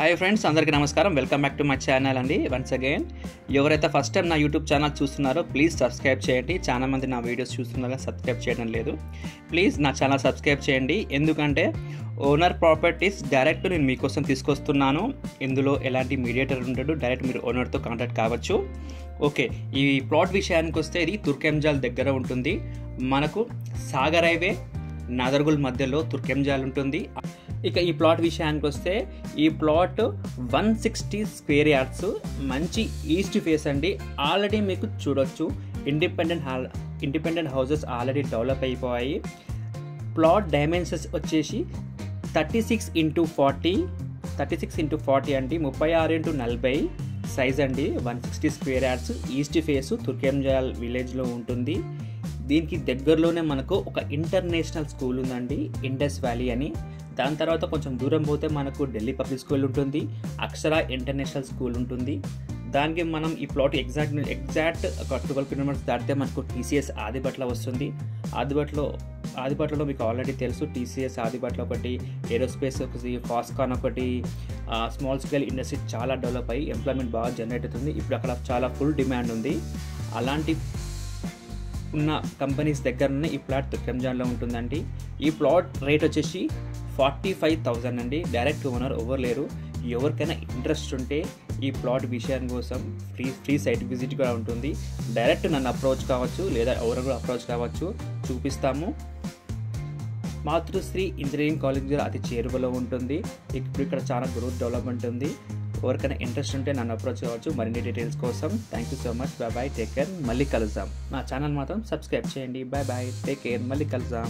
Hi friends, అందరికీ నమస్కారం. Welcome back to my channel అండి. వన్స్ అగైన్ ఎవరైతే ఫస్ట్ టైం నా యూట్యూబ్ ఛానల్ చూస్తున్నారో ప్లీజ్ సబ్స్క్రైబ్ చేయండి. చాలా మంది నా వీడియోస్ చూస్తున్నారో సబ్స్క్రైబ్ చేయడం లేదు. ప్లీజ్ నా ఛానల్ సబ్స్క్రైబ్ చేయండి. ఎందుకంటే ఓనర్ ప్రాపర్టీస్ డైరెక్ట్ నేను మీకోసం తీసుకొస్తున్నాను. ఇందులో ఎలాంటి మీడియేటర్ ఉండడు, డైరెక్ట్ మీరు ఓనర్తో కాంటాక్ట్ కావచ్చు. ఓకే, ఈ ప్లాట్ విషయానికి వస్తే ఇది తుర్కెంజాల్ దగ్గర ఉంటుంది. మనకు సాగర్ హైవే నాదర్గుల్ మధ్యలో తుర్కెంజాల్ ఉంటుంది. ఇక ఈ ప్లాట్ విషయానికి వస్తే ఈ ప్లాట్ 160 స్క్వేర్ యార్డ్స్, మంచి ఈస్ట్ ఫేస్ అండి. ఆల్రెడీ మీకు చూడొచ్చు ఇండిపెండెంట్ హౌసెస్ ఆల్రెడీ డెవలప్ అయిపోయాయి. ప్లాట్ డైమెన్షన్స్ వచ్చేసి 36x40 అండి, 36x40 సైజ్ అండి. 160 square yards, east face Turkenjal విలేజ్లో ఉంటుంది. దీనికి దగ్గరలోనే మనకు ఒక ఇంటర్నేషనల్ స్కూల్ ఉందండి, ఇండస్ వ్యాలీ అని. దాని తర్వాత కొంచెం దూరం పోతే మనకు ఢిల్లీ పబ్లిక్ స్కూల్ ఉంటుంది, అక్షర ఇంటర్నేషనల్ స్కూల్ ఉంటుంది. దానికి మనం ఈ ప్లాట్ ఎగ్జాక్ట్ ఒక 12 కిలోమీటర్స్ దాటితే మనకు టీసీఎస్ ఆదిబట్ల వస్తుంది. ఆదిబట్లలో మీకు ఆల్రెడీ తెలుసు, టీసీఎస్ ఆదిబట్ల ఒకటి, ఏరోస్పేస్ ఒకటి, ఫాస్కాన్ ఒకటి, స్మాల్ స్కేల్ ఇండస్ట్రీ చాలా డెవలప్ అయ్యి ఎంప్లాయ్మెంట్ బాగా జనరేట్ అవుతుంది. ఇప్పుడు అక్కడ చాలా ఫుల్ డిమాండ్ ఉంది. అలాంటి ఉన్న కంపెనీస్ దగ్గరనే ఈ ప్లాట్ తుర్కెంజాల్లో ఉంటుందండి. ఈ ప్లాట్ రేట్ వచ్చేసి 45,000 అండి. డైరెక్ట్ ఓనర్ ఎవరు లేరు. ఎవరికైనా ఇంట్రెస్ట్ ఉంటే ఈ ప్లాట్ విషయం కోసం ఫ్రీ సైట్ విజిట్ కూడా ఉంటుంది. డైరెక్ట్ నన్ను అప్రోచ్ కావచ్చు, లేదా ఎవరు కూడా అప్రోచ్ కావచ్చు, చూపిస్తాము. మాతృశ్రీ ఇంజనీరింగ్ కాలేజ్ అతి చేరువలో ఉంటుంది. ఇప్పుడు ఇక్కడ చాలా గ్రోత్ డెవలప్మెంట్ ఉంది. ఎవరికైనా ఇంట్రెస్ట్ ఉంటే నన్ను అప్రోచ్ కావచ్చు మరిన్ని డీటెయిల్స్ కోసం. Thank you so much. Bye, take care, మళ్ళీ కలుద్దాం. నా ఛానల్ మాత్రం సబ్స్క్రైబ్ చేయండి. బాయ్, టేక్ కేర్, మళ్ళీ కలుద్దాం.